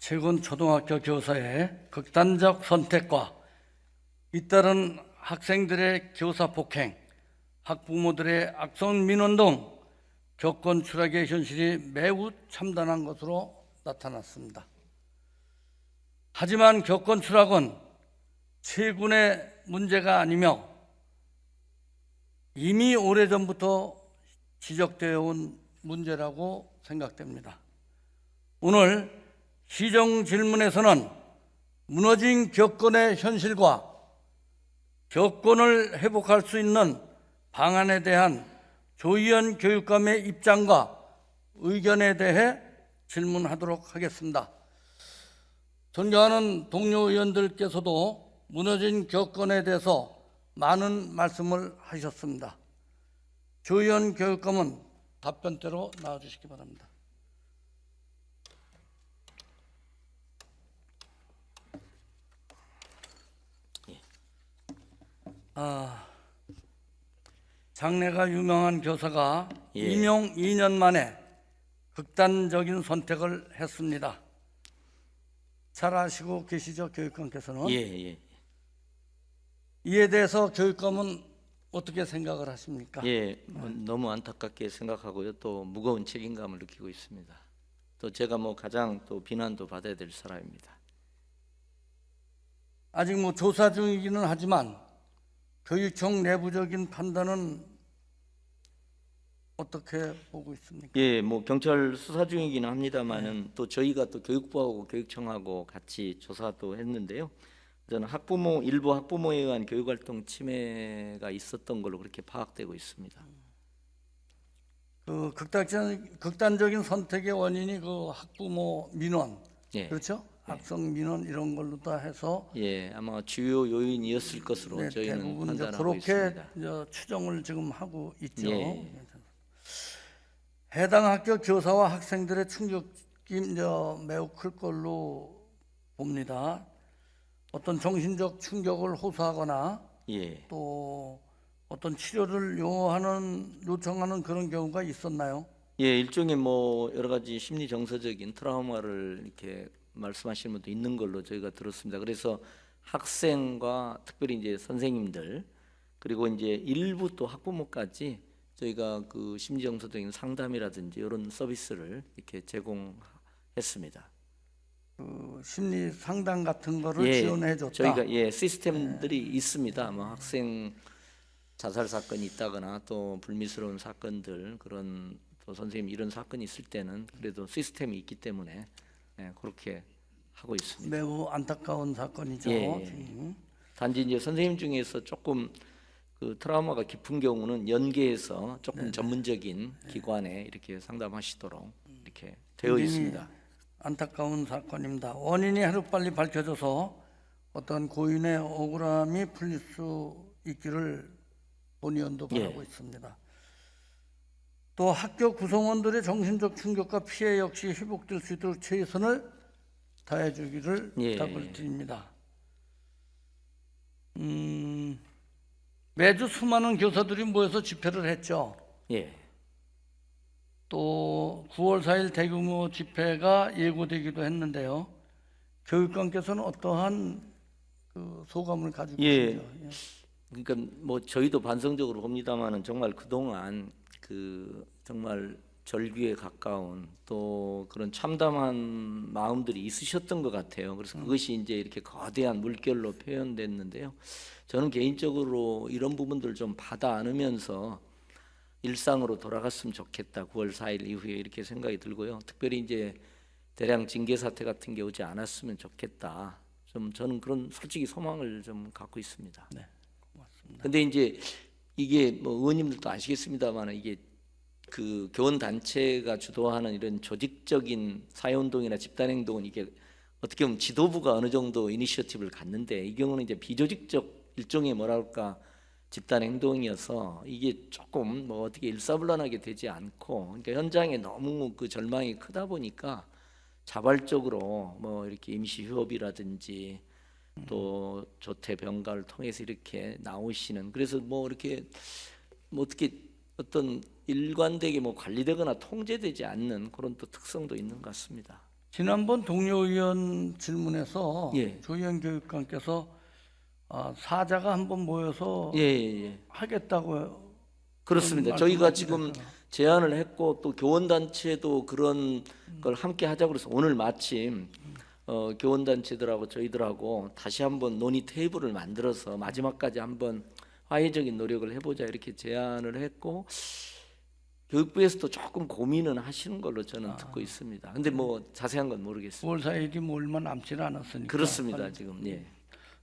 최근 초등학교 교사의 극단적 선택과 잇따른 학생들의 교사 폭행, 학부모들의 악성 민원 등 교권 추락의 현실이 매우 참담한 것으로 나타났습니다. 하지만 교권 추락은 최근의 문제가 아니며 이미 오래전부터 지적되어 온 문제라고 생각됩니다. 오늘 시정 질문에서는 무너진 교권의 현실과 교권을 회복할 수 있는 방안에 대한 조희연 교육감의 입장과 의견에 대해 질문하도록 하겠습니다. 존경하는 동료 의원들께서도 무너진 교권에 대해서 많은 말씀을 하셨습니다. 조희연 교육감은 답변대로 나와주시기 바랍니다. 장래가 유명한 교사가 임용 2년 만에 극단적인 선택을 했습니다. 잘 아시고 계시죠, 교육감께서는? 예. 이에 대해서 교육감은 어떻게 생각을 하십니까? 너무 안타깝게 생각하고요. 또 무거운 책임감을 느끼고 있습니다. 또 제가 가장 또 비난도 받아야 될 사람입니다. 아직 조사 중이기는 하지만 교육청 내부적인 판단은 어떻게 보고 있습니까? 경찰 수사 중이기는 합니다만은 또 저희가 또 교육부하고 교육청하고 같이 조사도 했는데요. 저는 일부 학부모에 의한 교육활동 침해가 있었던 걸로 그렇게 파악되고 있습니다. 그 극단적인 선택의 원인이 그 학부모 민원, 그렇죠? 악성 민원 이런 걸로 다 해서 아마 주요 요인이었을 것으로 저희는 대부분 판단하고 그렇게 있습니다. 추정을 지금 하고 있죠. 해당 학교 교사와 학생들의 충격이 매우 클 걸로 봅니다. 어떤 정신적 충격을 호소하거나 또 어떤 치료를 요청하는 그런 경우가 있었나요? 일종의 여러 가지 심리 정서적인 트라우마를 이렇게 말씀하시는 분도 있는 걸로 저희가 들었습니다. 그래서 학생과 특별히 이제 선생님들 그리고 이제 일부 또 학부모까지 저희가 그 심리 정서적인 상담이라든지 이런 서비스를 이렇게 제공했습니다. 그 심리 상담 같은 거를 지원해 줬다. 저희가 시스템들이 있습니다. 학생 자살 사건이 있다거나 또 불미스러운 사건들 그런 또 선생님 이런 사건이 있을 때는 그래도 시스템이 있기 때문에 그렇게 하고 있습니다. 매우 안타까운 사건이죠. 단지 이제 선생님 중에서 조금 그 트라우마가 깊은 경우는 연계해서 조금 전문적인 기관에 이렇게 상담하시도록 이렇게 되어 있습니다. 안타까운 사건입니다. 원인이 하루빨리 밝혀져서 어떤 고인의 억울함이 풀릴 수 있기를 본의원도 바라고 있습니다. 또 학교 구성원들의 정신적 충격과 피해 역시 회복될 수 있도록 최선을 다해 주기를 부탁을 드립니다. 매주 수많은 교사들이 모여서 집회를 했죠. 또 9월 4일 대규모 집회가 예고되기도 했는데요. 교육감께서는 어떠한 그 소감을 가지고 계시죠? 그러니까 저희도 반성적으로 봅니다만은 정말 그동안 그 정말 절규에 가까운 또 그런 참담한 마음들이 있으셨던 것 같아요. 그래서 그것이 이제 이렇게 거대한 물결로 표현됐는데요. 저는 개인적으로 이런 부분들을 좀 받아 안으면서 일상으로 돌아갔으면 좋겠다. 9월 4일 이후에 이렇게 생각이 들고요. 특별히 이제 대량 징계 사태 같은 게 오지 않았으면 좋겠다. 저는 그런 솔직히 소망을 좀 갖고 있습니다. 네, 고맙습니다. 근데 이제 이게 의원님들도 아시겠습니다만 이게 그 교원 단체가 주도하는 이런 조직적인 사회운동이나 집단행동은 이게 어떻게 보면 지도부가 어느 정도 이니셔티브를 갖는데 이 경우는 이제 비조직적 일종의 집단행동이어서 이게 조금 어떻게 일사불란하게 되지 않고 그러니까 현장에 너무 그 절망이 크다 보니까 자발적으로 이렇게 임시휴업이라든지 또 조퇴 병가를 통해서 이렇게 나오시는 그래서 이렇게 어떻게 어떤 일관되게 관리되거나 통제되지 않는 그런 또 특성도 있는 것 같습니다. 지난번 동료 의원 질문에서 예. 조희연 교육감께서 사자가 한번 모여서 예, 예, 예. 하겠다고 그렇습니다. 그런 저희가 말씀을 지금 하셨잖아요. 제안을 했고 또 교원단체도 그런 걸 함께 하자고 그래서 오늘 마침 교원단체들하고 저희들하고 다시 한번 논의 테이블을 만들어서 마지막까지 한번 화해적인 노력을 해보자 이렇게 제안을 했고 교육부에서도 조금 고민은 하시는 걸로 저는 듣고 있습니다. 근데 뭐 자세한 건 모르겠습니다. 9월 4일이 뭐 얼마 남지 않았으니까 그렇습니다. 빨리 지금 예.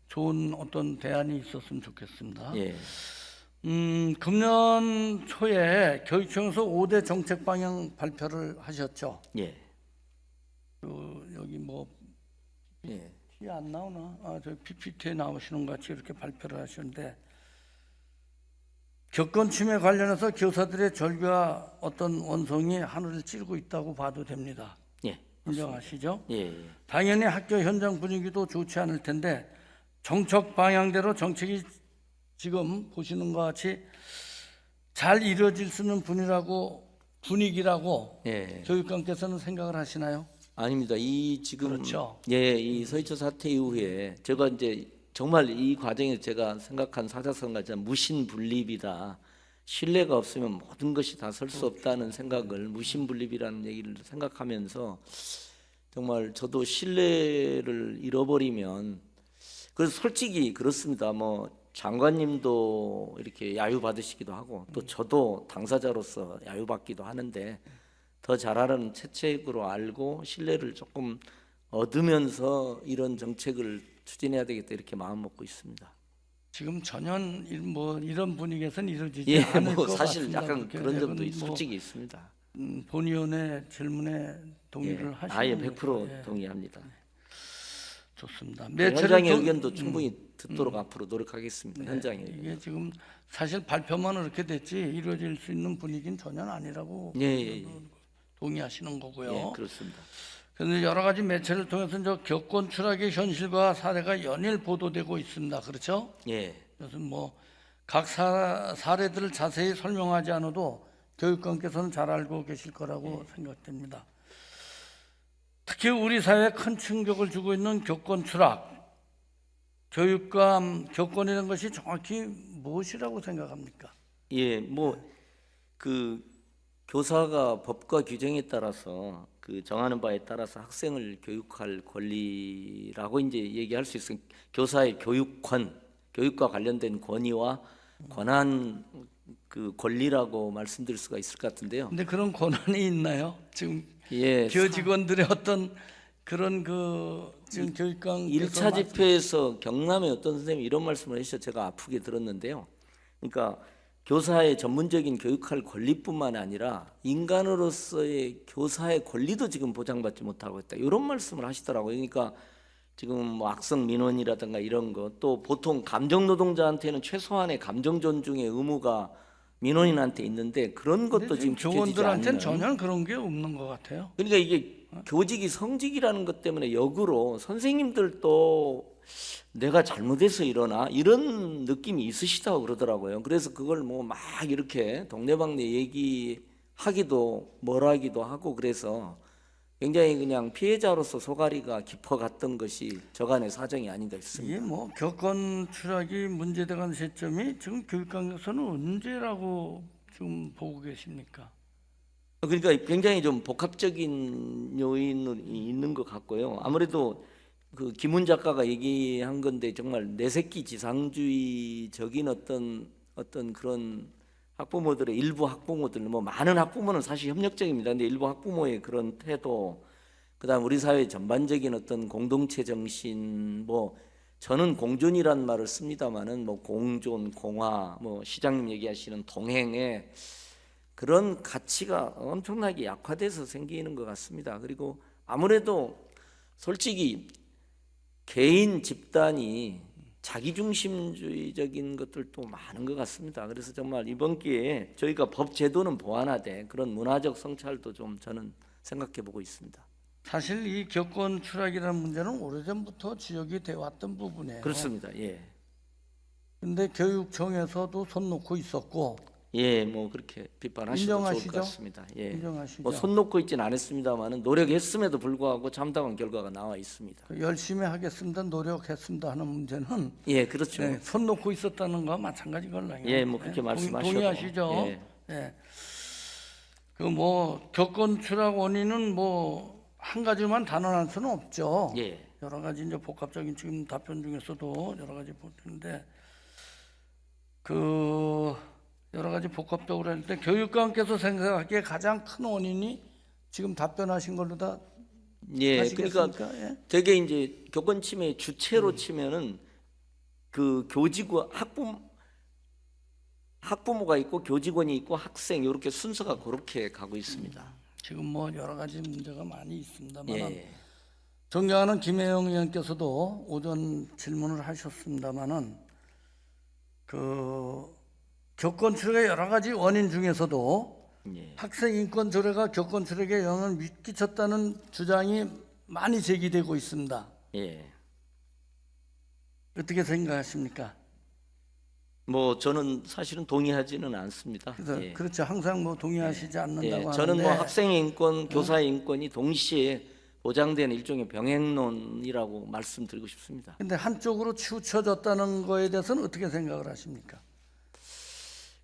좋은 어떤 대안이 있었으면 좋겠습니다. 예. 금년 초에 교육청에서 5대 정책 방향 발표를 하셨죠. 예. 여기 뭐 예. 티 안 나오나? 저 PPT에 나오시는 것 같이 이렇게 발표를 하셨는데 교권 침해 관련해서 교사들의 절규와 어떤 원성이 하늘을 찌르고 있다고 봐도 됩니다. 예. 인정하시죠? 예. 예. 당연히 학교 현장 분위기도 좋지 않을 텐데 정책 방향대로 정책이 지금 보시는 것 같이 잘 이루어질 수 있는 분위기라고 예. 교육감께서는 생각을 하시나요? 아닙니다. 이 지금 그렇죠. 예, 이 서희초 사태 이후에 제가 이제 정말 이 과정에서 제가 생각한 사자성어가 진짜 무신분립이다. 신뢰가 없으면 모든 것이 다 설 수 없다는 생각을 무신분립이라는 얘기를 생각하면서 정말 저도 신뢰를 잃어버리면 그래서 솔직히 그렇습니다. 뭐 장관님도 이렇게 야유 받으시기도 하고 또 저도 당사자로서 야유 받기도 하는데 더 잘하는 채책으로 알고 신뢰를 조금 얻으면서 이런 정책을 추진해야 되겠다 이렇게 마음 먹고 있습니다. 지금 전혀 뭐 이런 분위기에서는 이루어지지 예, 않을 뭐 것 사실 같습니다. 약간 그렇게 그런 점도 뭐, 솔직히 있습니다. 본 의원의 질문에 동의를 예, 하시는 아예 거죠. 100% 예, 동의합니다. 좋습니다. 현장의 의견도 충분히 듣도록 앞으로 노력하겠습니다. 현장의 의견. 이게 지금 사실 발표만 그렇게 됐지 이루어질 수 있는 분위기는 전혀 아니라고 예, 예, 예. 동의하시는 거고요. 예, 그렇습니다. 그런데 여러 가지 매체를 통해서 저 교권 추락의 현실과 사례가 연일 보도되고 있습니다. 그렇죠? 예, 그래서 뭐 각 사례들을 자세히 설명하지 않아도 교육감께서는 잘 알고 계실 거라고 생각됩니다. 특히 우리 사회에 큰 충격을 주고 있는 교권 추락, 교육감 교권이라는 것이 정확히 무엇이라고 생각합니까? 예, 뭐 그 교사가 법과 규정에 따라서 그 정하는 바에 따라서 학생을 교육할 권리라고 이제 얘기할 수 있으니 교사의 교육권, 교육과 관련된 권위와 권한 그 권리라고 말씀드릴 수가 있을 것 같은데요. 근데 그런 권한이 있나요? 지금 예, 교직원들의 어떤 그런 지금 교육감 1차 집회에서 경남의 어떤 선생님이 이런 말씀을 하셔서 제가 아프게 들었는데요. 그러니까 교사의 전문적인 교육할 권리뿐만 아니라 인간으로서의 교사의 권리도 지금 보장받지 못하고 있다. 이런 말씀을 하시더라고요. 그러니까 지금 뭐 악성 민원이라든가 이런 거 또 보통 감정 노동자한테는 최소한의 감정 존중의 의무가 민원인한테 있는데 그런 것도 지금 지켜지지 교원들한테는 않는. 전혀 그런 게 없는 것 같아요. 그러니까 이게 교직이 성직이라는 것 때문에 역으로 선생님들도 내가 잘못해서 이러나 이런 느낌이 있으시다고 그러더라고요. 그래서 그걸 뭐 막 이렇게 동네방네 얘기하기도 뭐라기도 하고 그래서 굉장히 그냥 피해자로서 소가리가 깊어갔던 것이 저간의 사정이 아닌가 싶습니다. 이게 뭐 교권 추락이 문제되는 시점이 지금 교육감에서는 언제라고 지금 보고 계십니까? 그러니까 굉장히 좀 복합적인 요인이 있는 것 같고요. 아무래도 그 김훈 작가가 얘기한 건데 정말 내 새끼 지상주의적인 어떤 그런 학부모들의 일부 학부모들 뭐 많은 학부모는 사실 협력적입니다. 근데 일부 학부모의 그런 태도, 그다음 우리 사회 전반적인 어떤 공동체 정신, 뭐 저는 공존이란 말을 씁니다만은 뭐 공존, 공화, 뭐 시장님 얘기하시는 동행의 그런 가치가 엄청나게 약화돼서 생기는 것 같습니다. 그리고 아무래도 솔직히 개인 집단이 자기중심주의적인 것들도 많은 것 같습니다. 그래서 정말 이번 기회에 저희가 법 제도는 보완하되 그런 문화적 성찰도 좀 저는 생각해 보고 있습니다. 사실 이 교권 추락이라는 문제는 오래전부터 지적이 되어 왔던 부분이에요. 그렇습니다. 예. 근데 교육청에서도 손 놓고 있었고 예, 뭐 그렇게 비판하셔도 좋을 인정하시죠? 것 같습니다. 예, 인정하시죠? 뭐 손 놓고 있지는 않았습니다만은 노력했음에도 불구하고 참담한 결과가 나와 있습니다. 그 열심히 하겠습니다, 노력했습니다 하는 문제는 예, 그렇죠. 네, 손 놓고 있었다는 거와 마찬가지 걸라요. 예, 뭐 그렇게 말씀하셔도. 동의하시죠? 예. 예. 그 뭐 격권 추락 원인은 뭐 한 가지만 단언할 수는 없죠. 예. 여러 가지 이제 복합적인 지금 답변 중에서도 여러 가지 보는데 그 여러 가지 복합적으로 할 때 교육감께서 생각하기에 가장 큰 원인이 지금 답변하신 걸로 다 예, 하시겠습니까? 그러니까 예? 되게 이제 교권 침해 주체로 치면은 그 교직원 학부모가 있고 교직원이 있고 학생 이렇게 순서가 그렇게 가고 있습니다. 지금 뭐 여러 가지 문제가 많이 있습니다만 예, 존경하는 김혜영 의원께서도 오전 질문을 하셨습니다만은 그 교권 추락의 여러 가지 원인 중에서도 예, 학생 인권 조례가 교권 추락에 영향을 미치쳤다는 주장이 많이 제기되고 있습니다. 예. 어떻게 생각하십니까? 뭐 저는 사실은 동의하지는 않습니다. 그래서 예. 그렇죠. 항상 뭐 동의하시지 않는다고 예, 하는데 저는 뭐 학생의 인권, 교사의 인권이 동시에 보장되는 일종의 병행론이라고 말씀드리고 싶습니다. 근데 한쪽으로 치우쳐졌다는 거에 대해서는 어떻게 생각을 하십니까?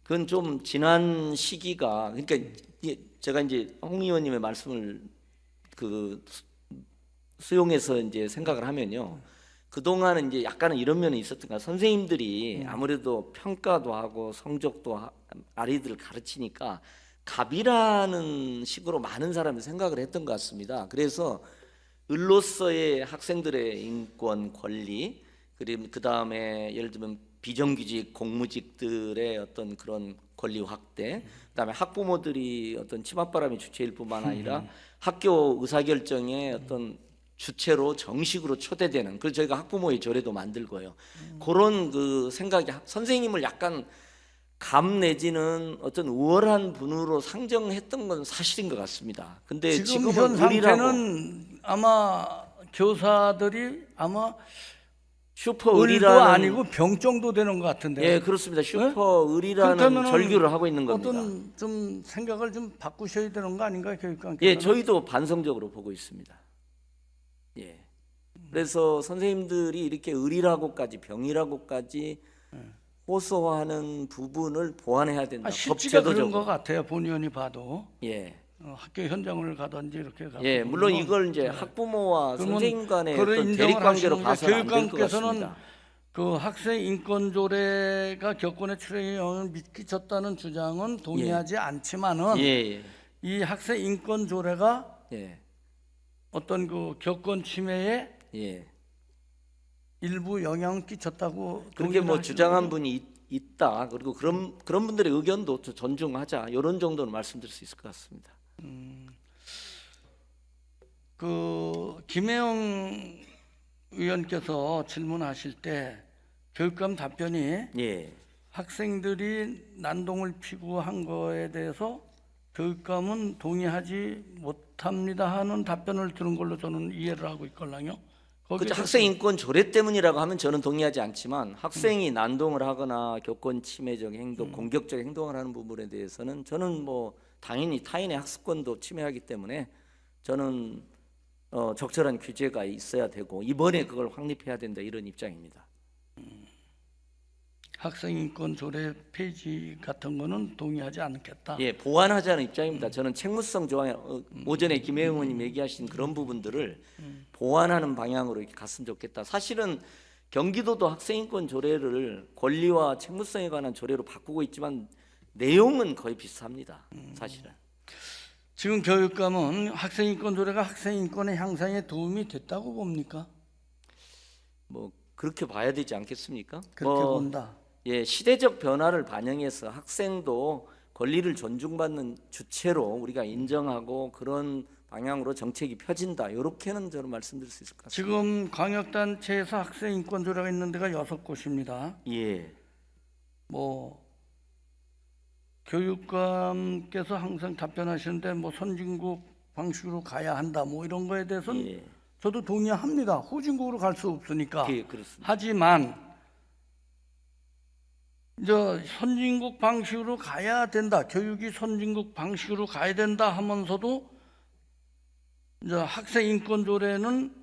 그건 좀 지난 시기가 그러니까 제가 이제 홍 의원님의 말씀을 그 수용해서 이제 생각을 하면요. 그동안은 이제 약간은 이런 면이 있었던 가 선생님들이 아무래도 평가도 하고 성적도 아이들을 가르치니까 갑이라는 식으로 많은 사람이 생각을 했던 것 같습니다. 그래서 을로서의 학생들의 인권 권리 그리고 그 다음에 예를 들면 비정규직 공무직들의 어떤 그런 권리 확대, 그다음에 학부모들이 어떤 치맛바람의 주체일 뿐만 아니라 학교 의사결정의 어떤 주체로 정식으로 초대되는, 그래서 저희가 학부모의 조례도 만들고요. 그런 그 생각이 선생님을 약간 감 내지는 어떤 우월한 분으로 상정했던 건 사실인 것 같습니다. 근데 지금 지금은 현 의리라고 상태는 아마 교사들이 아마 슈퍼 을도 의리라는 아니고 병 정도 되는 것 같은데. 예 그렇습니다. 슈퍼 의리라는 그렇다면은 절규를 하고 있는 겁니다. 어떤 좀 생각을 좀 바꾸셔야 되는 거 아닌가요, 교육감께서는? 예, 저희도 반성적으로 보고 있습니다. 예. 그래서 선생님들이 이렇게 의리라고까지 병이라고까지 호소하는 부분을 보완해야 된다. 실지가 그런 것 법제도적으로. 같아요, 본 의원이 봐도. 예. 학교 현장을 가든지 이렇게 가서 예, 물론 보면 이걸 이제 학부모와 그러면 선생님 간의 그걸 어떤 인정을 대립 관계로 하시는 게 봐서는 안 될 것 교육감께서는 같습니다. 그 학생 인권 조례가 교권의 출행에 영향을 미쳤다는 주장은 동의하지 않지만은 예, 이 학생 인권 조례가 예, 어떤 그 교권 침해에 예. 일부 영향을 끼쳤다고 그렇게 동의를 뭐 하시는 주장한 거죠? 분이 있다. 그리고 그런 분들의 의견도 좀 존중하자. 이런 정도는 말씀드릴 수 있을 것 같습니다. 그 김혜영 의원께서 질문하실 때 교육감 답변이 예. 학생들이 난동을 피고 한 거에 대해서 교육감은 동의하지 못합니다 하는 답변을 들은 걸로 저는 이해를 하고 있걸랑요. 그렇죠. 학생 인권 조례 때문이라고 하면 저는 동의하지 않지만 학생이 난동을 하거나 교권 침해적 행동, 공격적 행동을 하는 부분에 대해서는 저는 뭐 당연히 타인의 학습권도 침해하기 때문에 저는 적절한 규제가 있어야 되고 이번에 그걸 확립해야 된다 이런 입장입니다. 학생 인권 조례 폐지 같은 거는 동의하지 않겠다. 예, 보완하자는 입장입니다. 저는 책무성 조항에 오전에 김혜영 의원님 얘기하신 그런 부분들을 보완하는 방향으로 이렇게 갔으면 좋겠다. 사실은 경기도도 학생인권 조례를 권리와 책무성에 관한 조례로 바꾸고 있지만 내용은 거의 비슷합니다. 사실은. 지금 교육감은 학생 인권 조례가 학생 인권의 향상에 도움이 됐다고 봅니까? 뭐 그렇게 봐야 되지 않겠습니까? 그렇게 본다. 예, 시대적 변화를 반영해서 학생도 권리를 존중받는 주체로 우리가 인정하고 그런 방향으로 정책이 펴진다. 이렇게는 저는 말씀드릴 수 있을 것 같습니다. 지금 광역단체에서 학생 인권 조례가 있는 데가 6곳입니다. 예, 뭐 교육감께서 항상 답변하시는데 뭐 선진국 방식으로 가야 한다 뭐 이런 거에 대해서는 예, 저도 동의합니다. 후진국으로 갈 수 없으니까. 예, 그렇습니다. 하지만 이제 선진국 방식으로 가야 된다, 교육이 선진국 방식으로 가야 된다 하면서도 이제 학생 인권 조례는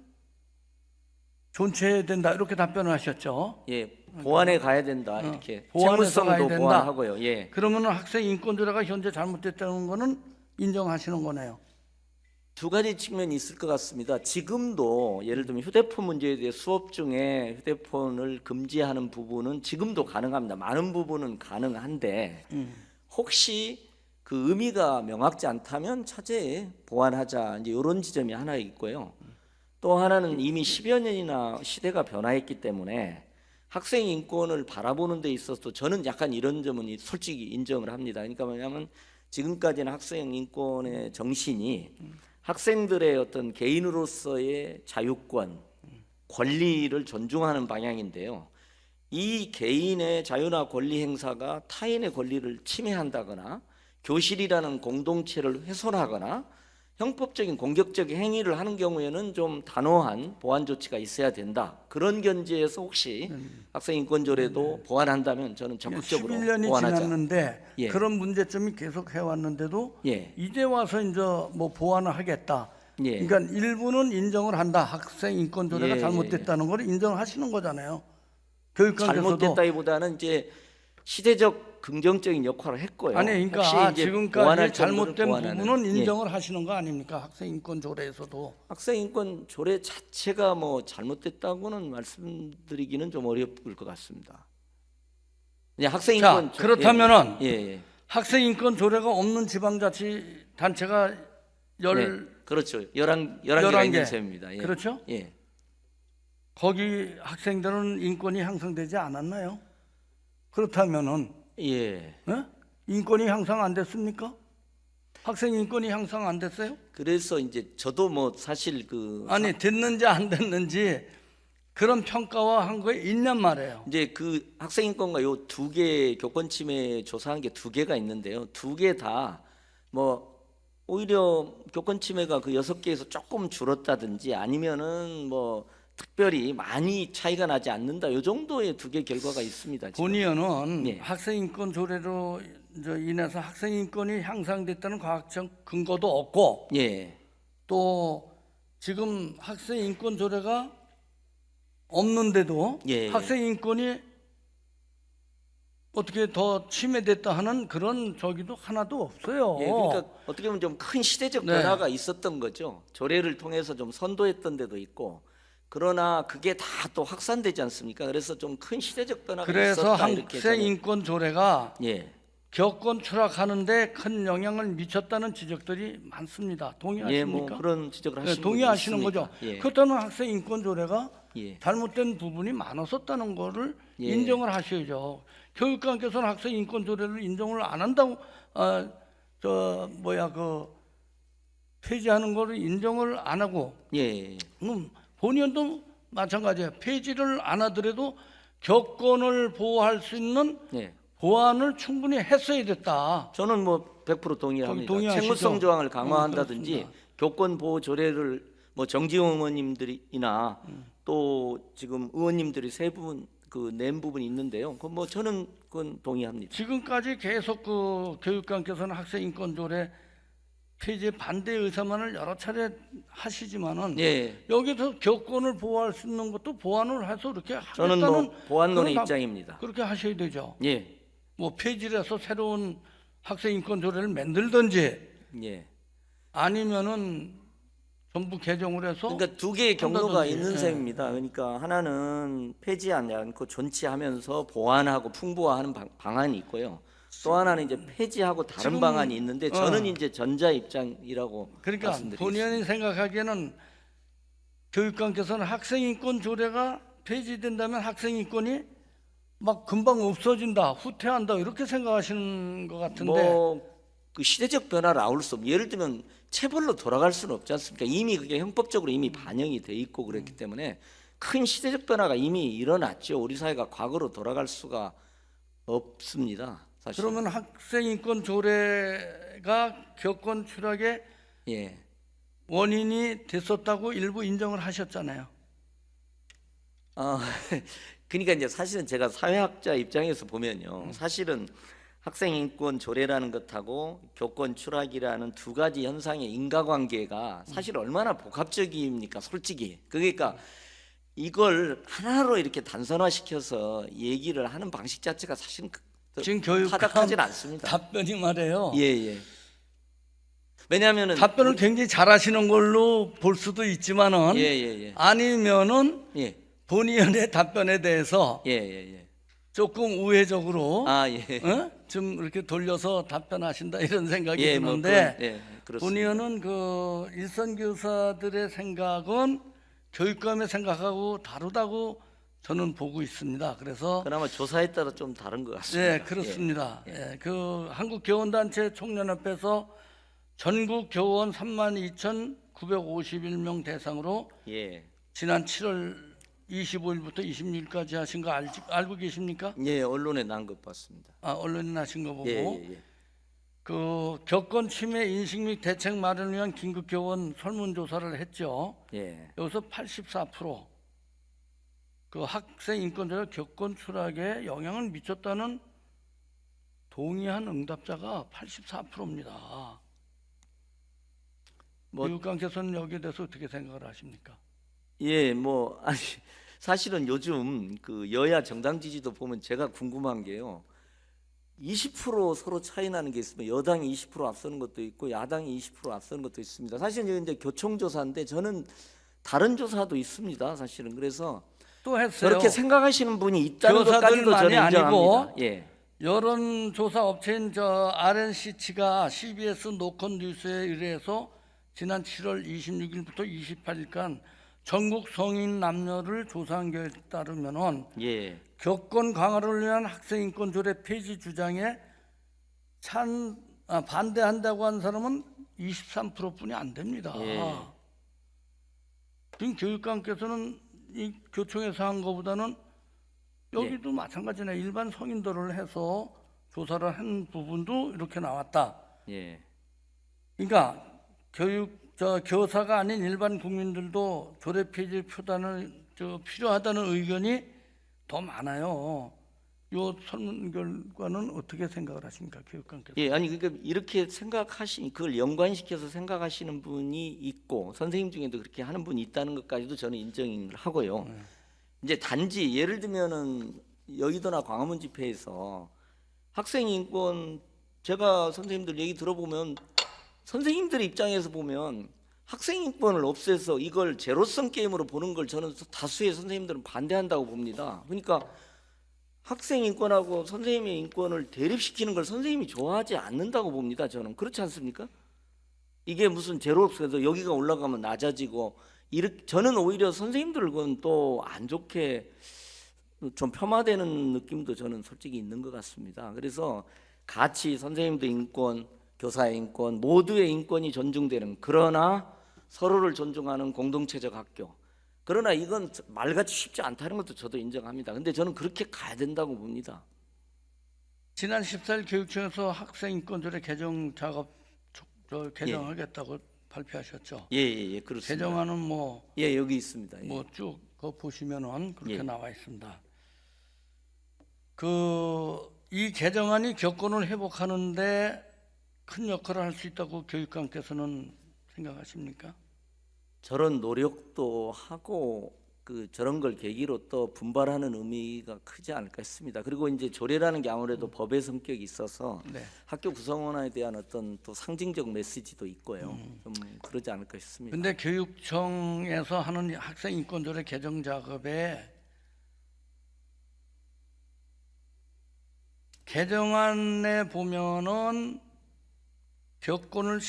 존치해야 된다 이렇게 답변을 하셨죠. 예, 보완해 가야 된다 이렇게 보완해서 가야 책무성도 된다. 보완하고요. 예. 그러면은 학생 인권 조례가 현재 잘못됐다는 거는 인정하시는 거네요. 두 가지 측면이 있을 것 같습니다. 지금도 예를 들면 휴대폰 문제에 대해 수업 중에 휴대폰을 금지하는 부분은 지금도 가능합니다. 많은 부분은 가능한데 혹시 그 의미가 명확지 않다면 차제에 보완하자 이제 이런 지점이 하나 있고요. 또 하나는 이미 10여 년이나 시대가 변화했기 때문에 학생 인권을 바라보는 데 있어서 저는 약간 이런 점은 솔직히 인정을 합니다. 그러니까 뭐냐면 지금까지는 학생 인권의 정신이 학생들의 어떤 개인으로서의 자유권, 권리를 존중하는 방향인데요. 이 개인의 자유나 권리 행사가 타인의 권리를 침해한다거나 교실이라는 공동체를 훼손하거나 형법적인 공격적인 행위를 하는 경우에는 좀 단호한 보완 조치가 있어야 된다. 그런 견지에서 혹시 학생 인권 조례도 보완한다면 저는 적극적으로 11년이 보완하자. 지났는데 예. 그런 문제점이 계속 해왔는데도 예. 이제 와서 이제 뭐 보완을 하겠다. 예. 그러니까 일부는 인정을 한다. 학생 인권 조례가 예, 잘못됐다는 걸 인정하시는 거잖아요. 교육관께서도. 잘못됐다기보다는 이제 시대적 긍정적인 역할을 했고요. 아니 그러니까 혹시 이제 지금까지 보완할 정도를 잘못된 보완하는. 부분은 예. 인정을 하시는 거 아닙니까? 학생 인권 조례에서도. 학생 인권 조례 자체가 뭐 잘못됐다고는 말씀드리기는 좀 어려울 것 같습니다. 그냥 학생 자, 인권 그렇다면은 예. 학생 인권 조례가 없는 지방자치 단체가 네, 그렇죠. 11개가 있는 셈입니다. 예. 그렇죠? 예. 거기 학생들은 인권이 향상되지 않았나요? 그렇다면은 예. 예? 인권이 향상 안 됐습니까? 학생 인권이 향상 안 됐어요? 그래서 이제 저도 뭐 사실 그 아니 됐는지 안 됐는지 그런 평가와 한 거에 있냔 말이에요. 이제 그 학생 인권과 요 두 개 교권 침해 조사한 게 두 개가 있는데요. 두 개 다 뭐 오히려 교권 침해가 그 6개에서 조금 줄었다든지 아니면은 뭐 특별히 많이 차이가 나지 않는다. 요 정도의 두 개 결과가 있습니다. 지금. 본의원은 예. 학생 인권 조례로 인해서 학생 인권이 향상됐다는 과학적 근거도 없고 예. 또 지금 학생 인권 조례가 없는데도 예. 학생 인권이 어떻게 더 침해됐다 하는 그런 저기도 하나도 없어요. 예, 그러니까 어떻게 보면 좀 큰 시대적 네. 변화가 있었던 거죠. 조례를 통해서 좀 선도했던 데도 있고, 그러나 그게 다 또 확산되지 않습니까? 그래서 좀 큰 시대적 변화가 그래서 있었다 이렇게 학생 저는. 인권 조례가 예, 교권 추락하는데 큰 영향을 미쳤다는 지적들이 많습니다. 예, 동의하십니까? 뭐 그런 지적을 네, 하시는 동의하시는 분도 거죠. 있습니다. 예, 그렇다면 학생 인권 조례가 예, 잘못된 부분이 많았었다는 거를 예. 인정을 하셔야죠. 교육관께서는 학생 인권 조례를 인정을 안 한다고 폐지하는 거를 인정을 안 하고 예, 본의원도 마찬가지예요. 폐지를 안 하더라도 교권을 보호할 수 있는 예. 보완을 충분히 했어야 됐다. 저는 뭐 100% 동의합니다. 동의하시죠? 책무성 조항을 강화한다든지 그렇습니다. 교권 보호 조례를 뭐 정지용 의원님들이나 또 지금 의원님들이 세 부분 그 낸 부분이 있는데요. 그 뭐 저는 그건 동의합니다. 지금까지 계속 그 교육관께서는 학생 인권 조례 폐지 반대 의사만을 여러 차례 하시지만은 예, 여기서 교권을 보호할 수 있는 것도 보완을 해서 이렇게 저는 하겠다는 뭐 보완론의 그런 입장입니다. 그렇게 하셔야 되죠. 예, 뭐 폐지를 해서 새로운 학생 인권 조례를 만들든지 예. 아니면은 전부 개정을 해서 그러니까 두 개의 경로가 한다든지. 있는 예. 셈입니다. 그러니까 하나는 폐지하지 않고 존치하면서 보완하고 풍부화하는 방안이 있고요. 또 하나는 이제 폐지하고 다른 지금, 방안이 있는데 저는 이제 전자 입장이라고 그러니까 말씀드리겠습니다. 본의원이 생각하기에는 교육관께서는 학생 인권 조례가 폐지된다면 학생 인권이 막 금방 없어진다, 후퇴한다 이렇게 생각하시는 것 같은데 뭐 그 시대적 변화를 아울 수 없고 예를 들면 체벌로 돌아갈 수는 없지 않습니까? 이미 그게 형법적으로 이미 반영이 돼 있고 그랬기 때문에 큰 시대적 변화가 이미 일어났죠. 우리 사회가 과거로 돌아갈 수가 없습니다. 사실. 그러면 학생 인권 조례가 교권 추락의 예. 원인이 됐었다고 일부 인정을 하셨잖아요. 아, 그러니까 이제 사실은 제가 사회학자 입장에서 보면요, 사실은 학생 인권 조례라는 것하고 교권 추락이라는 두 가지 현상의 인과관계가 사실 얼마나 복합적입니까, 솔직히. 그러니까 이걸 하나로 이렇게 단순화시켜서 얘기를 하는 방식 자체가 사실은 지금 교육감 타당하지 않습니다. 답변이 말이에요. 예. 왜냐하면은 답변을 굉장히 잘하시는 걸로 볼 수도 있지만은 예. 아니면은 예. 본의원의 답변에 대해서 예. 조금 우회적으로 아, 예. 좀 이렇게 돌려서 답변하신다 이런 생각이 예, 뭐 드는데 그렇습니다. 본의원은 그 일선 교사들의 생각은 교육감의 생각하고 다르다고 저는 보고 있습니다. 그래서 그나마 조사에 따라 좀 다른 것 같습니다. 네, 그렇습니다. 예, 그 한국교원단체 총연합에서 전국 교원 32,951명 대상으로 예. 지난 7월 25일부터 26일까지 하신 거 알고 계십니까? 예, 언론에 난 것 봤습니다. 아, 언론에 나신 거 보고 예. 그 교권 침해 인식 및 대책 마련을 위한 긴급 교원 설문조사를 했죠. 예. 여기서 84%그 학생 인권자가 교권 추락에 영향을 미쳤다는 동의한 응답자가 84%입니다. 뭐 교육감께서는 여기에 대해서 어떻게 생각을 하십니까? 예, 뭐 아니 사실은 요즘 그 여야 정당 지지도 보면 제가 궁금한 게요. 20% 서로 차이 나는 게 있으면 여당이 20% 앞서는 것도 있고 야당이 20% 앞서는 것도 있습니다. 사실 이제 교총조사인데 저는 다른 조사도 있습니다. 사실은 그래서 또 했어요. 저렇게 생각하시는 분이 있다는 것까지도 저는 교사들만이 인정합니다. 아니고 예. 여론조사 업체인 저 RNC치가 CBS 노컷 뉴스에 의뢰해서 지난 7월 26일부터 28일간 전국 성인 남녀를 조사한 결과에 따르면은 예. 교권 강화를 위한 학생 인권 조례 폐지 주장에 반대한다고 하는 사람은 23%뿐이 안 됩니다. 예. 지금 교육감께서는 이 교총에서 한 것보다는 여기도 마찬가지네. 일반 성인들을 해서 조사를 한 부분도 이렇게 나왔다. 예. 그러니까 교사가 아닌 일반 국민들도 조례 폐지 필요하다는 의견이 더 많아요. 이 설문 결과는 어떻게 생각을 하십니까, 교육감께서? 예, 아니 그러니까 이렇게 그걸 연관시켜서 생각하시는 분이 있고 선생님 중에도 그렇게 하는 분이 있다는 것까지도 저는 인정을 하고요. 이제 단지 예를 들면은 여의도나 광화문 집회에서 학생 인권 제가 선생님들 얘기 들어보면 선생님들 입장에서 보면 학생 인권을 없애서 이걸 제로섬 게임으로 보는 걸 저는 다수의 선생님들은 반대한다고 봅니다. 그러니까 학생 인권하고 선생님의 인권을 대립시키는 걸 선생님이 좋아하지 않는다고 봅니다. 저는 그렇지 않습니까? 이게 무슨 제로섬에서 여기가 올라가면 낮아지고 저는 오히려 선생님들 그건 또 안 좋게 좀 폄하되는 느낌도 저는 솔직히 있는 것 같습니다. 그래서 같이 선생님도 인권, 교사의 인권, 모두의 인권이 존중되는 그러나 서로를 존중하는 공동체적 학교. 그러나 이건 말같이 쉽지 않다는 것도 저도 인정합니다. 근데 저는 그렇게 가야 된다고 봅니다. 지난 14일 교육청에서 학생 인권 조례 개정 작업 개정하겠다고 발표하셨죠. 예, 그렇습니다. 개정안은 뭐 여기 있습니다. 예. 뭐 쭉 보시면은 그렇게 예. 나와 있습니다. 이 개정안이 교권을 회복하는데 큰 역할을 할 수 있다고 교육감께서는 생각하십니까? 저런 노력도 하고 저런 걸 계기로 또 분발하는 의미가 크지 않을까 싶습니다. 그리고 이제 조례라는 게 아무래도 법의 성격이 있어서 네. 학교 구성원에 대한 어떤 또 상징적 메시지도 있고요. 좀 그러지 않을까 싶습니다. 근데 교육청에서 하는 학생 인권 조례 개정 작업에 개정안에 보면은 교권을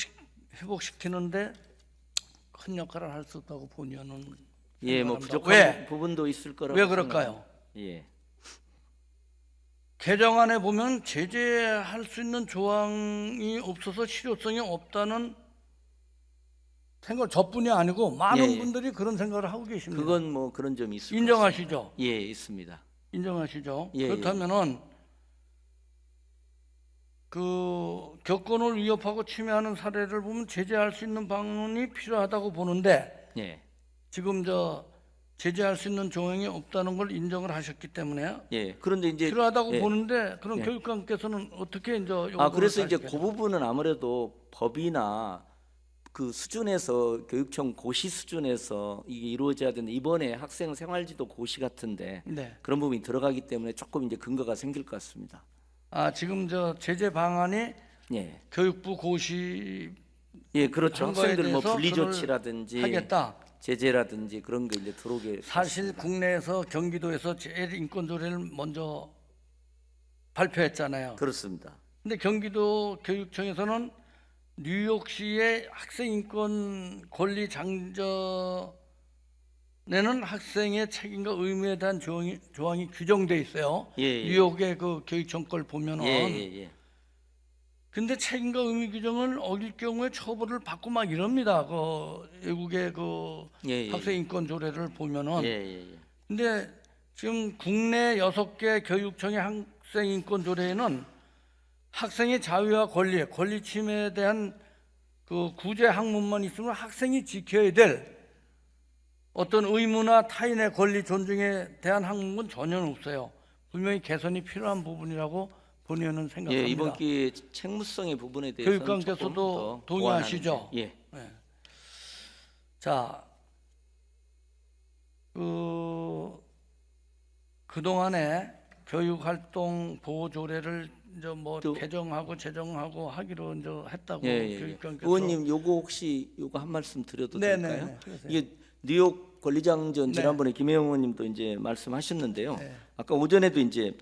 회복시키는데 큰 역할을 할 수 있다고 본의원은 예, 뭐 생각합니다. 부족한 왜? 부분도 있을 거라고. 왜 그럴까요? 생각합니다. 예. 개정안에 보면 제재할 수 있는 조항이 없어서 실효성이 없다는 생각 저뿐이 아니고 많은 예. 분들이 그런 생각을 하고 계십니다. 그건 뭐 그런 점이 있을 인정하시죠? 것 같습니다. 예, 있습니다. 인정하시죠? 예, 그렇다면은 교권을 위협하고 침해하는 사례를 보면 제재할 수 있는 방안이 필요하다고 보는데 예. 지금 제재할 수 있는 조항이 없다는 걸 인정을 하셨기 때문에 예. 그런데 이제 필요하다고 예. 보는데 그럼 예. 교육감께서는 어떻게 이제 그래서 이제 그 부분은 아무래도 법이나 그 수준에서 교육청 고시 수준에서 이게 이루어져야 되는데 이번에 학생 생활지도 고시 같은데 네. 그런 부분이 들어가기 때문에 조금 이제 근거가 생길 것 같습니다. 지금 저 제재 방안이 예. 교육부 고시 예, 그렇죠. 한 거에 학생들 뭐 대해서 분리 그걸 조치라든지 하겠다. 제재라든지 그런 게 이제 들어오게 사실 국내에서 경기도에서 제일 인권 조례를 먼저 발표했잖아요. 그렇습니다. 근데 경기도 교육청에서는 뉴욕시의 학생 인권 권리 장전에는 학생의 책임과 의무에 대한 조항이 규정돼 있어요. 예. 뉴욕의 그 교육청 걸 보면은. 예. 근데 책임과 의무 규정을 어길 경우에 처벌을 받고 막 이럽니다. 그 외국의 그 예. 학생 인권 조례를 보면은. 예. 근데 지금 국내 6개 교육청의 학생 인권 조례에는 학생의 자유와 권리 침해에 대한 그 구제 항목만 있으면 학생이 지켜야 될 어떤 의무나 타인의 권리 존중에 대한 항목은 전혀 없어요. 분명히 개선이 필요한 부분이라고 본의원은 생각합니다. 예, 이번 기회에 책무성의 부분에 대해서 교육감께서도 동의하시죠? 예. 네. 자, 그동안에 교육활동 보호조례를 이제 뭐 개정하고 제정하고 하기로 이제 했다고 교육감께서. 의원님 요거 혹시 요거 한 말씀 드려도 될까요? 그러세요. 이게 뉴욕 권리장전 지난번에 김혜영 의원님도 이제 말씀하셨는데요. 네. 아까 오전에도 이제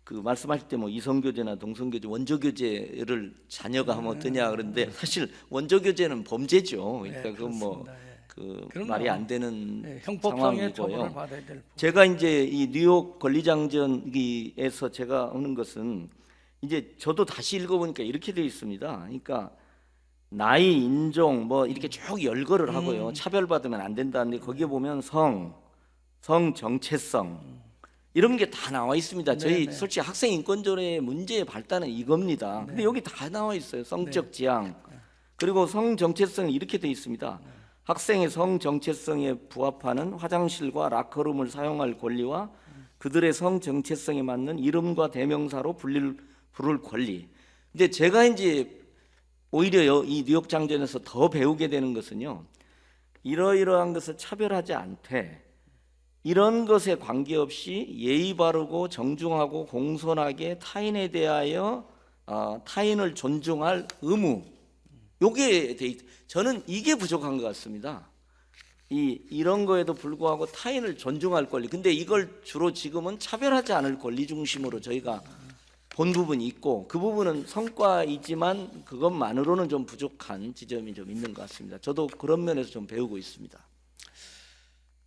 그 말씀하실 때 뭐 이성교제나 동성교제, 원조교제를 자녀가 하면 어떠냐 그런데 사실 원조교제는 범죄죠. 그러니까 그건 뭐 그 그럼요. 말이 안 되는 형법상의 처벌을 상황이고요. 받아야 될 부분. 제가 이제 이 뉴욕 권리장전에서 제가 하는 것은 이제 저도 다시 읽어보니까 이렇게 되어 있습니다. 그러니까 나이, 인종 뭐 이렇게 쭉 열거를 하고요. 차별받으면 안 된다는데 거기에 보면 성 정체성 이런 게 다 나와 있습니다. 저희 솔직히 학생 인권조례의 문제의 발단은 이겁니다. 근데 여기 다 나와 있어요. 성적 지향 그리고 성 정체성이 이렇게 되어 있습니다. 학생의 성 정체성에 부합하는 화장실과 라커룸을 사용할 권리와 그들의 성 정체성에 맞는 이름과 대명사로 부를 권리. 근데 제가 이제 오히려 이 뉴욕 장전에서 더 배우게 되는 것은요. 이러이러한 것을 차별하지 않되 이런 것에 관계없이 예의 바르고 정중하고 공손하게 타인에 대하여 타인을 존중할 의무. 요게 저는 이게 부족한 것 같습니다. 이런 거에도 불구하고 타인을 존중할 권리. 근데 이걸 주로 지금은 차별하지 않을 권리 중심으로 저희가 본 부분이 있고 그 부분은 성과이지만 그것만으로는 좀 부족한 지점이 좀 있는 것 같습니다. 저도 그런 면에서 좀 배우고 있습니다.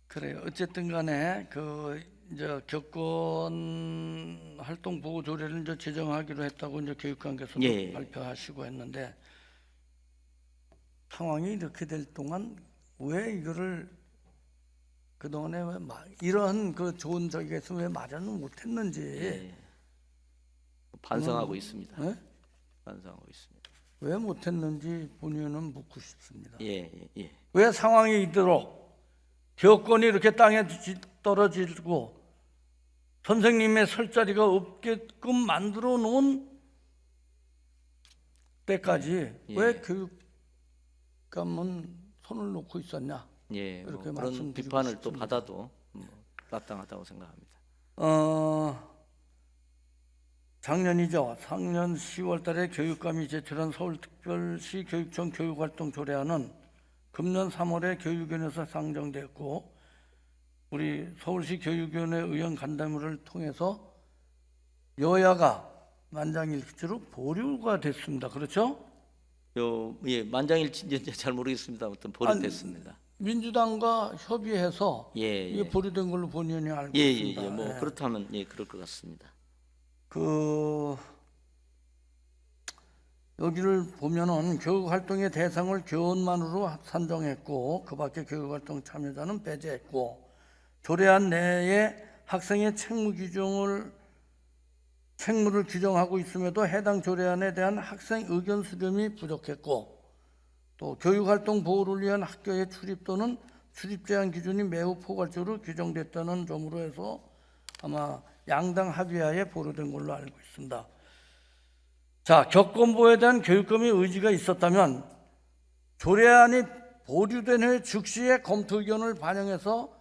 그래요. 어쨌든 간에 그 이제 교권 활동 보호 조례를 이제 제정하기로 했다고 이제 교육감께서도 발표하시고 했는데 상황이 이렇게 될 동안 왜 이거를 그동안에 왜 이런 그 좋은 적에서 왜 마련을 못했는지 반성하고 있습니다. 네? 반성하고 있습니다. 왜 못했는지 본인은 묻고 싶습니다. 예. 왜 상황이 이대로 교권이 이렇게 땅에 떨어지고 선생님의 설 자리가 없게끔 만들어 놓은 때까지 왜 교육감은 손을 놓고 있었냐? 예, 이렇게 뭐 그런 말씀드리고 비판을 싶습니다. 또 받아도 마땅하다고 생각합니다. 작년이죠. 작년 10월달에 교육감이 제출한 서울특별시 교육청 교육활동 조례안은 금년 3월에 교육위원회에서 상정됐고 우리 서울시 교육위원회 의원 간담회를 통해서 여야가 만장일치로 보류가 됐습니다. 그렇죠? 만장일치인지 잘 모르겠습니다. 아무튼 보류됐습니다. 민주당과 협의해서 이게 보류된 걸로 본의원이 알고 있습니다. 뭐 그렇다면 그럴 것 같습니다. 여기를 보면은 교육활동의 대상을 교원만으로 산정했고 그밖에 교육활동 참여자는 배제했고 조례안 내에 학생의 책무를 규정하고 있음에도 해당 조례안에 대한 학생 의견 수렴이 부족했고 또 교육활동 보호를 위한 학교의 출입 또는 출입 제한 기준이 매우 포괄적으로 규정됐다는 점으로 해서 아마 양당 합의하에 보류된 걸로 알고 있습니다. 자, 격권보호에 대한 교육검의 의지가 있었다면 조례안이 보류된 후에 즉시에 검토 의견을 반영해서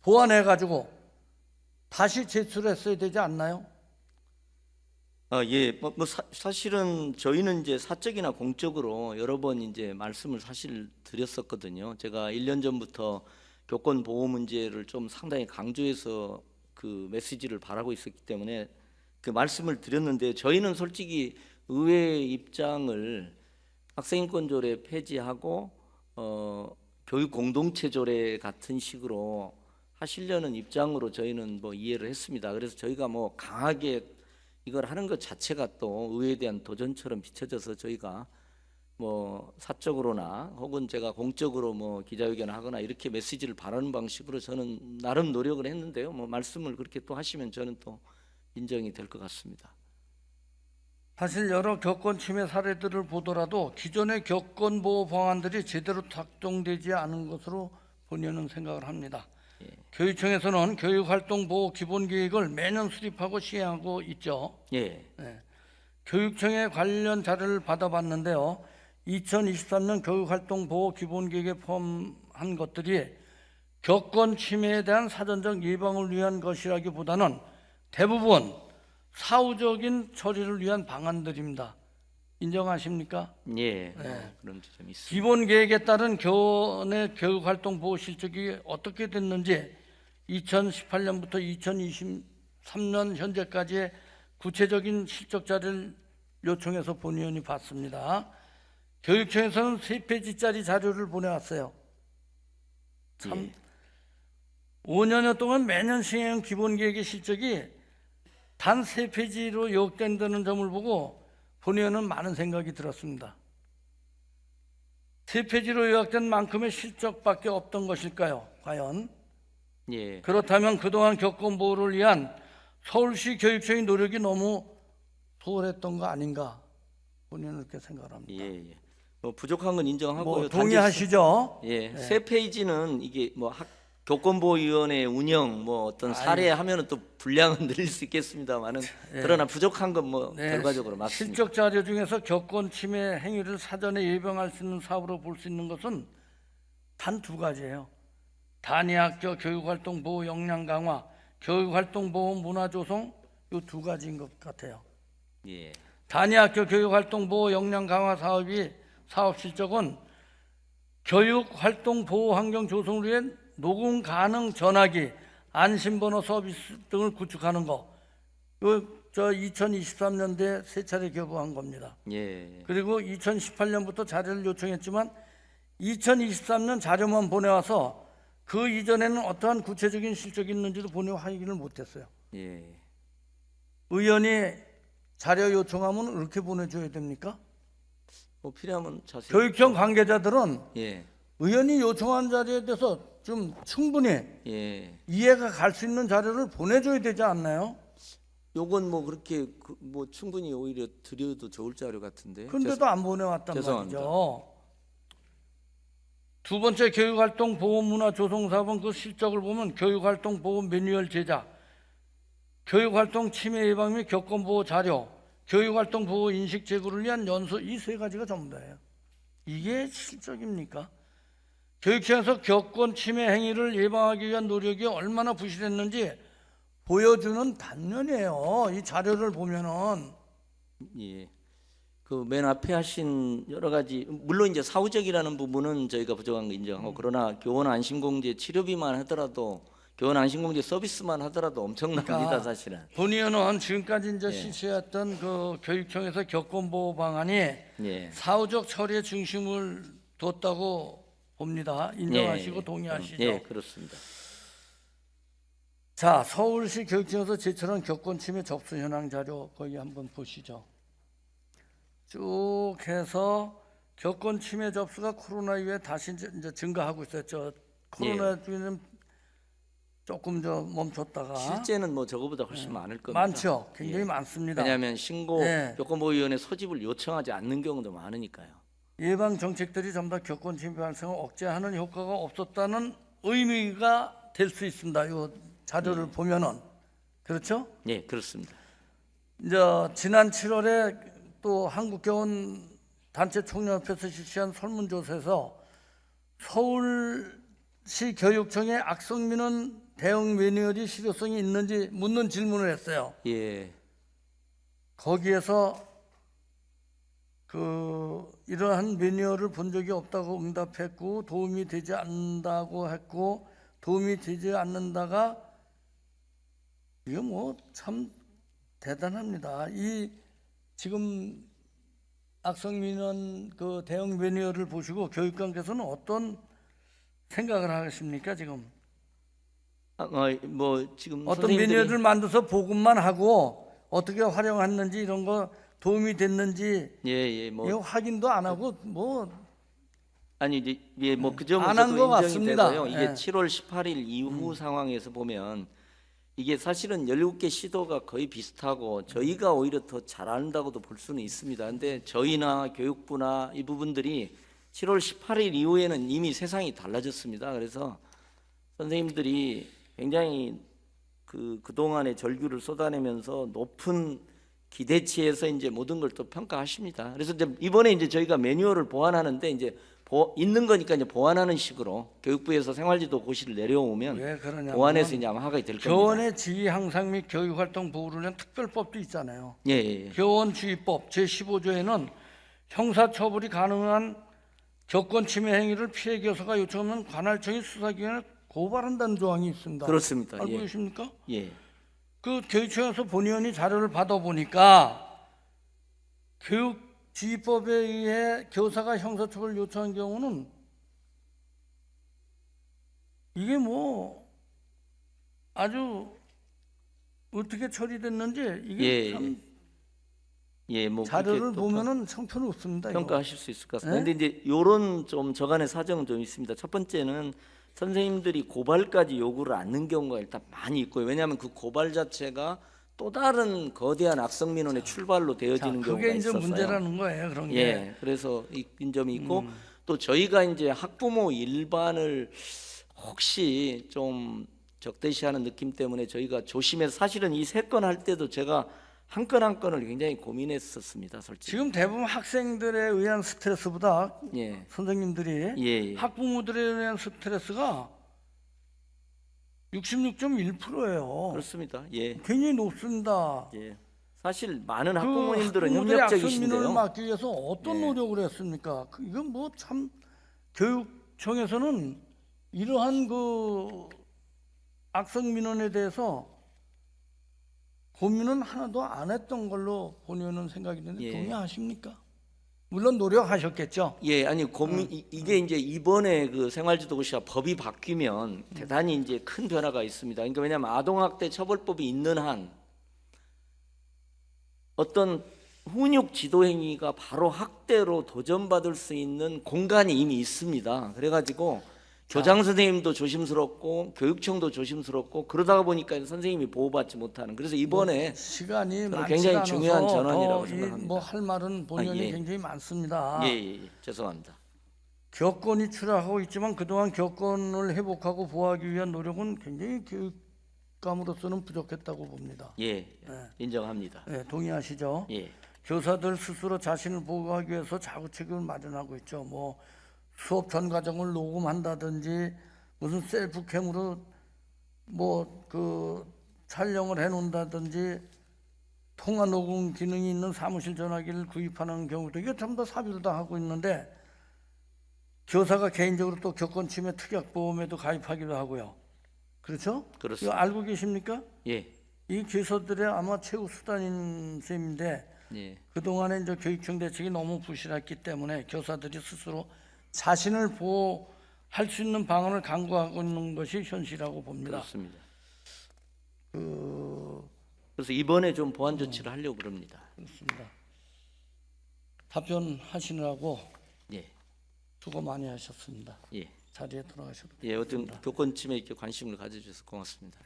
보완해 가지고 다시 제출했어야 되지 않나요? 예, 사실은 저희는 이제 사적이나 공적으로 여러 번 이제 말씀을 사실 드렸었거든요. 제가 1년 전부터 교권 보호 문제를 좀 상당히 강조해서 그 메시지를 바라고 있었기 때문에 그 말씀을 드렸는데, 저희는 솔직히 의회의 입장을 학생인권조례 폐지하고 교육 공동체 조례 같은 식으로 하시려는 입장으로 저희는 뭐 이해를 했습니다. 그래서 저희가 뭐 강하게 이걸 하는 것 자체가 또 의회에 대한 도전처럼 비춰져서 저희가 뭐 사적으로나 혹은 제가 공적으로 뭐 기자회견을 하거나 이렇게 메시지를 바라는 방식으로 저는 나름 노력을 했는데요. 뭐 말씀을 그렇게 또 하시면 저는 또 인정이 될 것 같습니다. 사실 여러 교권 침해 사례들을 보더라도 기존의 교권 보호 방안들이 제대로 작동되지 않은 것으로 본의원은 생각을 합니다. 교육청에서는 교육활동 보호 기본계획을 매년 수립하고 시행하고 있죠. 예. 네. 교육청의 관련 자료를 받아봤는데요. 2023년 교육활동 보호 기본계획에 포함한 것들이 교권 침해에 대한 사전적 예방을 위한 것이라기보다는 대부분 사후적인 처리를 위한 방안들입니다. 인정하십니까? 예. 네. 그런 점이 있습니다. 기본 계획에 따른 교원의 교육활동 보호 실적이 어떻게 됐는지 2018년부터 2023년 현재까지의 구체적인 실적 자료를 요청해서 본위원이 봤습니다. 교육청에서는 3페이지짜리 자료를 보내왔어요. 참 예. 5년여 동안 매년 시행한 기본 계획의 실적이 단 3페이지로 요약된다는 점을 보고 본의원은 많은 생각이 들었습니다. 3페이지로 요약된 만큼의 실적밖에 없던 것일까요? 과연? 예. 그렇다면 그동안 교권 보호를 위한 서울시 교육청의 노력이 너무 소홀했던 거 아닌가? 본의원은 그렇게 생각합니다. 예. 예. 뭐 부족한 건 인정하고요. 뭐 동의하시죠? 예. 세 페이지는 이게 뭐 교권보호위원회 운영 뭐 어떤 사례 하면은 또 분량은 늘릴 수 있겠습니다만은 그러나 부족한 건 뭐 결과적으로 맞습니다. 실적 자료 중에서 교권 침해 행위를 사전에 예방할 수 있는 사업으로 볼 수 있는 것은 단 2가지예요. 단위학교 교육활동 보호 역량 강화, 교육활동 보호 문화 조성, 이 2가지인 것 같아요. 예. 단위학교 교육활동 보호 역량 강화 사업 실적은 교육활동 보호 환경 조성을 위해 녹음 가능 전화기, 안심번호 서비스 등을 구축하는 거. 저 2023년도에 3차례 교부한 겁니다. 예. 그리고 2018년부터 자료를 요청했지만 2023년 자료만 보내와서 그 이전에는 어떠한 구체적인 실적이 있는지도 본의 확인을 못했어요. 예. 의원이 자료 요청하면 이렇게 보내줘야 됩니까? 뭐 필요하면 자세히. 교육청 관계자들은 예. 의원이 요청한 자료에 대해서 좀 충분히 예. 이해가 갈 수 있는 자료를 보내줘야 되지 않나요? 요건 뭐 그렇게 뭐 충분히 오히려 드려도 좋을 자료 같은데. 근데도 안 보내왔단 죄송합니다. 말이죠. 두 번째 교육활동 보호 문화 조성 사업은 그 실적을 보면 교육활동 보호 매뉴얼 제작, 교육활동 침해 예방 및 교권 보호 자료, 교육활동 보호 인식 제고를 위한 연수, 이 3가지가 전부 다예요. 이게 실적입니까? 교육청에서 교권 침해 행위를 예방하기 위한 노력이 얼마나 부실했는지 보여주는 단면이에요. 이 자료를 보면은. 예. 그 맨 앞에 하신 여러 가지, 물론 이제 사후적이라는 부분은 저희가 부족한 거 인정하고, 그러나 교원 안심공제 치료비만 하더라도, 교원 안심공제 서비스만 하더라도 엄청납니다. 그러니까 사실은. 본의원은 지금까지 이제 실시했던 그 교육청에서 교권 보호 방안이 예. 사후적 처리에 중심을 뒀다고 봅니다. 인정하시고 동의하시죠? 예, 그렇습니다. 자, 서울시 교육청에서 제출한 교권 침해 접수 현황 자료 거기 한번 보시죠. 쭉 해서 교권 침해 접수가 코로나 이후에 다시 이제 증가하고 있어요. 저 코로나 중에는 조금 멈췄다가 실제는 뭐 저거보다 훨씬 많을 겁니다. 많죠. 굉장히 많습니다. 왜냐하면 신고 예. 교권보호위원회 소집을 요청하지 않는 경우도 많으니까요. 예방 정책들이 전부 다 교권 침해 발생을 억제하는 효과가 없었다는 의미가 될 수 있습니다. 이 자료를 보면은 그렇죠? 예, 그렇습니다. 이제 지난 7월에 또 한국교원 단체 총연합에서 실시한 설문조사에서 서울시 교육청의 악성민원 대응 매뉴얼이 실효성이 있는지 묻는 질문을 했어요. 예, 거기에서 이러한 매뉴얼을 본 적이 없다고 응답했고 도움이 되지 않는다고 했고 도움이 되지 않는다가 이거 뭐 참 대단합니다. 이 지금 악성민원 그 대응 매뉴얼을 보시고 교육감께서는 어떤 생각을 하십니까 지금? 뭐 지금 어떤 선생님들이- 매뉴얼을 만들어서 보급만 하고 어떻게 활용했는지 이런 거 도움이 됐는지 예, 뭐 이거 확인도 안 하고 뭐 아니 이제 예, 뭐 그 점은 안한 저도 것 인정이 같습니다. 되고요. 이게 예. 7월 18일 이후 상황에서 보면 이게 사실은 17개 시도가 거의 비슷하고 저희가 오히려 더 잘한다고도 볼 수는 있습니다. 근데 저희나 교육부나 이 부분들이 7월 18일 이후에는 이미 세상이 달라졌습니다. 그래서 선생님들이 굉장히 그동안의 절규를 쏟아내면서 높은 기대치에서 이제 모든 걸 또 평가하십니다. 그래서 이제 이번에 이제 저희가 매뉴얼을 보완하는데 이제 있는 거니까 이제 보완하는 식으로 교육부에서 생활지도 고시를 내려오면 왜 그러냐면 보완해서 이제 아마 하게 될 겁니다. 교원의 지휘 향상 및 교육활동 보호를 위한 특별법도 있잖아요. 예, 예. 교원주의법 제15조에는 형사처벌이 가능한 교권 침해 행위를 피해 교사가 요청하면 관할청이 수사기관에 고발한다는 조항이 있습니다. 그렇습니다. 알고 예. 계십니까? 예. 그 교육청에서 본의원이 자료를 받아보니까 교육지휘법에 의해 교사가 형사처벌을 요청한 경우는 이게 뭐 아주 어떻게 처리됐는지 이게 예, 참 예, 뭐 자료를 그렇게 또 보면은 형편없습니다. 이거. 평가하실 수 있을 것 같습니다. 네? 근데 이제 요런 좀 저간의 사정은 좀 있습니다. 첫 번째는 선생님들이 고발까지 요구를 않는 경우가 일단 많이 있고요. 왜냐하면 그 고발 자체가 또 다른 거대한 악성민원의 출발로 되어지는 경우가 그게 이제 있어서요. 문제라는 거예요. 그런 게. 예, 그래서 이 점이 있고 또 저희가 이제 학부모 일반을 혹시 좀 적대시하는 느낌 때문에 저희가 조심해서 사실은 이 세 건 할 때도 제가 한 건 한 건을 굉장히 고민했었습니다, 솔직히. 지금 대부분 학생들에 의한 스트레스보다 예, 선생님들이 예, 예. 학부모들에 의한 스트레스가 66.1%예요. 그렇습니다. 예, 굉장히 높습니다. 예. 사실 많은 그 학부모님들은 학부모들의 악성민원을 협력적이신데요. 막기 위해서 어떤 예. 노력을 했습니까? 이건 뭐 참 교육청에서는 이러한 그 악성민원에 대해서 고민은 하나도 안 했던 걸로 본의원은 생각이 드는데 예. 동의하십니까? 물론 노력하셨겠죠. 예, 아니 고민 이게 이제 이번에 그 생활지도고시가 법이 바뀌면 대단히 이제 큰 변화가 있습니다. 그러니까 왜냐하면 아동학대 처벌법이 있는 한 어떤 훈육 지도 행위가 바로 학대로 도전받을 수 있는 공간이 이미 있습니다. 그래가지고 교장 선생님도 조심스럽고 교육청도 조심스럽고 그러다가 보니까 선생님이 보호받지 못하는. 그래서 이번에 시간이 저는 많지 굉장히 않아서 중요한 전환이라고 생각합니다. 뭐할 말은 본의원이 예. 굉장히 많습니다. 예, 예, 예, 죄송합니다. 교권이 추락하고 있지만 그동안 교권을 회복하고 보호하기 위한 노력은 굉장히 교육감으로서는 부족했다고 봅니다. 예, 인정합니다. 네, 동의하시죠? 예, 교사들 스스로 자신을 보호하기 위해서 자구책임을 마련하고 있죠. 뭐 수업 전 과정을 녹음한다든지 무슨 셀프캠으로 뭐 그 촬영을 해놓는다든지 통화 녹음 기능이 있는 사무실 전화기를 구입하는 경우도 이게 전부 다 사비를 다 하고 있는데 교사가 개인적으로 또 교권 침해 특약보험에도 가입하기도 하고요. 그렇죠? 그렇습니다. 이거 알고 계십니까? 예, 이 교사들의 아마 최후 수단인 셈인데 예, 그동안에 이제 교육청 대책이 너무 부실했기 때문에 교사들이 스스로 자신을 보호할 수 있는 방안을 강구하고 있는 것이 현실이라고 봅니다. 그렇습니다. 그 그래서 이번에 좀 보완 조치를 하려고 그럽니다. 그렇습니다. 답변하시느라고 예, 수고 많이 하셨습니다. 예, 자리에 돌아가셔도 예. 어떤 교권 침해에 이렇게 관심을 가져주셔서 고맙습니다.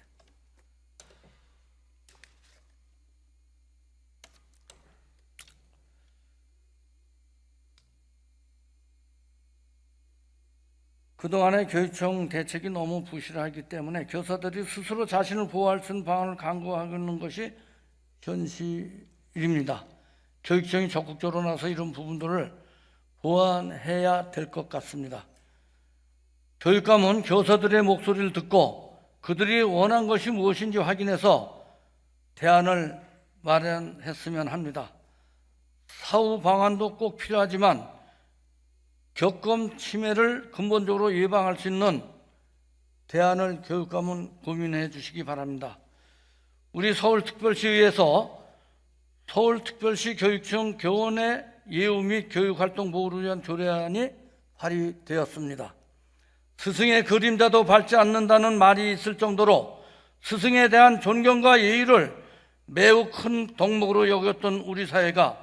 그동안의 교육청 대책이 너무 부실하기 때문에 교사들이 스스로 자신을 보호할 수 있는 방안을 강구하는 것이 현실입니다. 교육청이 적극적으로 나서 이런 부분들을 보완해야 될 것 같습니다. 교육감은 교사들의 목소리를 듣고 그들이 원한 것이 무엇인지 확인해서 대안을 마련했으면 합니다. 사후 방안도 꼭 필요하지만 교권 침해를 근본적으로 예방할 수 있는 대안을 교육감은 고민해 주시기 바랍니다. 우리 서울특별시의회에서 서울특별시 교육청 교원의 예우 및 교육활동 보호를 위한 조례안이 발의되었습니다. 스승의 그림자도 밟지 않는다는 말이 있을 정도로 스승에 대한 존경과 예의를 매우 큰 덕목으로 여겼던 우리 사회가